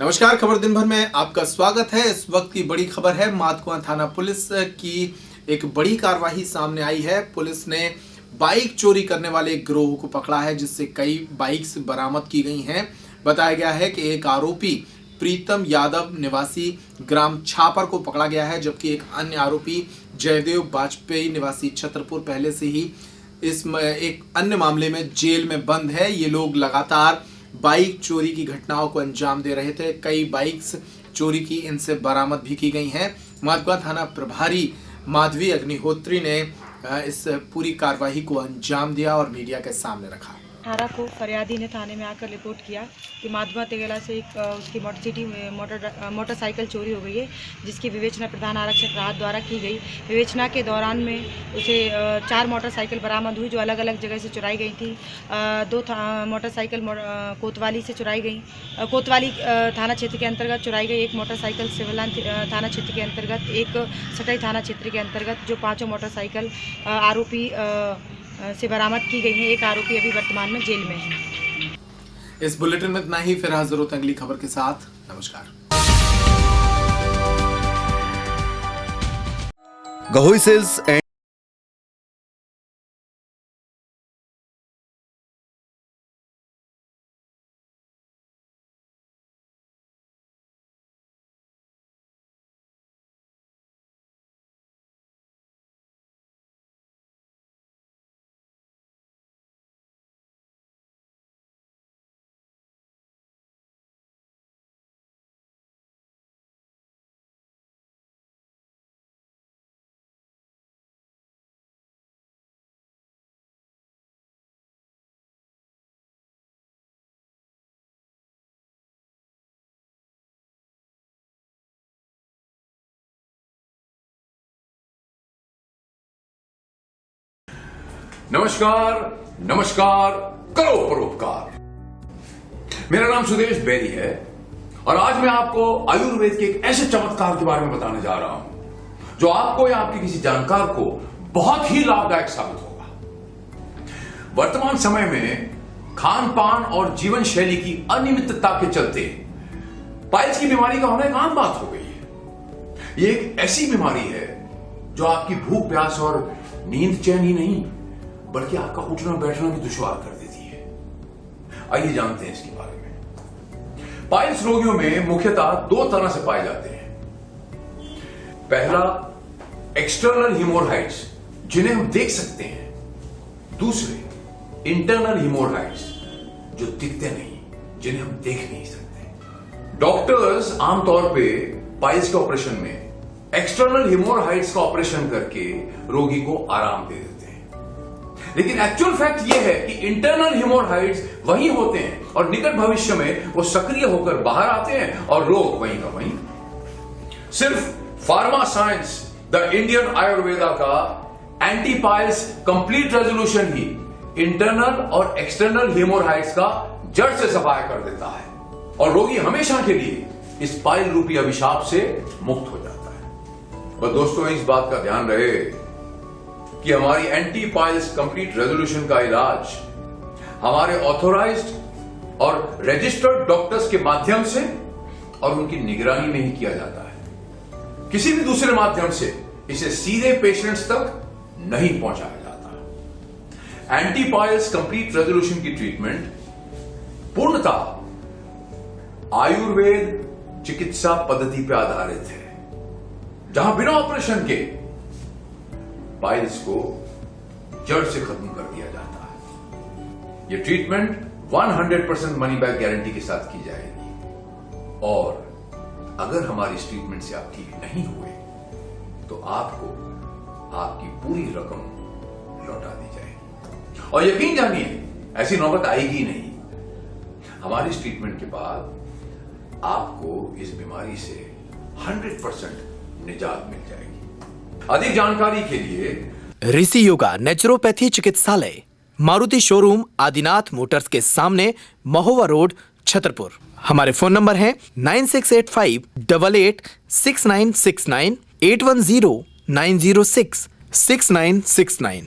नमस्कार, खबर दिन भर में आपका स्वागत है। इस वक्त की बड़ी खबर है, मातकुआं थाना पुलिस की एक बड़ी कार्रवाई सामने आई है। पुलिस ने बाइक चोरी करने वाले एक गिरोह को पकड़ा है, जिससे कई बाइक्स बरामद की गई हैं। बताया गया है कि एक आरोपी प्रीतम यादव निवासी ग्राम छापर को पकड़ा गया है, जबकि एक अन्य आरोपी जयदेव वाजपेयी निवासी छतरपुर पहले से ही इस एक अन्य मामले में जेल में बंद है। ये लोग लगातार बाइक चोरी की घटनाओं को अंजाम दे रहे थे। कई बाइक्स चोरी की इनसे बरामद भी की गई हैं। मातकुआं थाना प्रभारी माधवी अग्निहोत्री ने इस पूरी कार्रवाई को अंजाम दिया और मीडिया के सामने रखा। 18 को फरियादी ने थाने में आकर रिपोर्ट किया कि माधवा तेगला से एक उसकी मोटरसाइकिल चोरी हो गई है, जिसकी विवेचना प्रधान आरक्षक राहत द्वारा की गई। विवेचना के दौरान में उसे 4 मोटरसाइकिल बरामद हुई, जो अलग अलग जगह से चुराई गई थी। 2 मोटरसाइकिल कोतवाली से चुराई गई, कोतवाली थाना क्षेत्र के अंतर्गत चुराई गई। एक मोटरसाइकिल सिविलान थाना क्षेत्र के अंतर्गत, एक सटई थाना क्षेत्र के अंतर्गत, जो 5 मोटरसाइकिल आरोपी से बरामद की गई है। एक आरोपी अभी वर्तमान में जेल में है। इस बुलेटिन में इतना ही, फिर हाजिर होते हैं अगली खबर के साथ। नमस्कार। गहोई सेल्स एंड नमस्कार, नमस्कार, करो परोपकार। मेरा नाम सुदेश बेरी है और आज मैं आपको आयुर्वेद के एक ऐसे चमत्कार के बारे में बताने जा रहा हूं जो आपको या आपके किसी जानकार को बहुत ही लाभदायक साबित होगा। वर्तमान समय में खान पान और जीवन शैली की अनियमितता के चलते पाइल्स की बीमारी का होना एक आम बात हो गई है। ये एक ऐसी बीमारी है जो आपकी भूख प्यास और नींद चैन ही नहीं, बल्कि आपका उठना बैठना भी दुश्वार कर देती है। आइए जानते हैं इसके बारे में। पाइल्स रोगियों में मुख्यतः 2 तरह से पाए जाते हैं। पहला, एक्सटर्नल हिमोरहाइड्स, जिन्हें हम देख सकते हैं। दूसरे, इंटरनल हिमोरहाइड्स, जो दिखते नहीं, जिन्हें हम देख नहीं सकते। डॉक्टर्स आमतौर पे पाइल्स के ऑपरेशन में एक्सटर्नल हिमोरहाइड्स का ऑपरेशन करके रोगी को आराम दे देते हैं, लेकिन एक्चुअल फैक्ट यह है कि इंटरनल हिमोरहाइड्स वही होते हैं और निकट भविष्य में वो सक्रिय होकर बाहर आते हैं और रोग वहीं का वहीं। सिर्फ pharma science the Indian Ayurveda का एंटी पाइल्स कंप्लीट रेजोल्यूशन ही इंटरनल और एक्सटर्नल हिमोरहाइड्स का जड़ से सफाया कर देता है और रोगी हमेशा के लिए इस पाइल रूपी अभिशाप से मुक्त हो जाता है। बस दोस्तों, इस बात का ध्यान रहे कि हमारी एंटी पाइल्स कंप्लीट रेजोल्यूशन का इलाज हमारे ऑथोराइज्ड और रजिस्टर्ड डॉक्टर्स के माध्यम से और उनकी निगरानी में ही किया जाता है। किसी भी दूसरे माध्यम से इसे सीधे पेशेंट्स तक नहीं पहुंचाया जाता। एंटी पाइल्स कंप्लीट रेजोल्यूशन की ट्रीटमेंट पूर्णतः आयुर्वेद चिकित्सा पद्धति पर आधारित है, जहां बिना ऑपरेशन के पाइल्स को जड़ से खत्म कर दिया जाता है। यह ट्रीटमेंट 100% मनी बैक गारंटी के साथ की जाएगी और अगर हमारी इस ट्रीटमेंट से आप ठीक नहीं हुए तो आपको आपकी पूरी रकम लौटा दी जाएगी। और यकीन जानिए, ऐसी नौबत आएगी नहीं। हमारी इस ट्रीटमेंट के बाद आपको इस बीमारी से 100% निजात मिल जाएगी। अधिक जानकारी के लिए ऋषि योगा नेचुरोपैथी चिकित्सालय, मारुति शोरूम, आदिनाथ मोटर्स के सामने, महोवा रोड, छतरपुर। हमारे फोन नंबर हैं 9685 88 6969, 810 906 6969।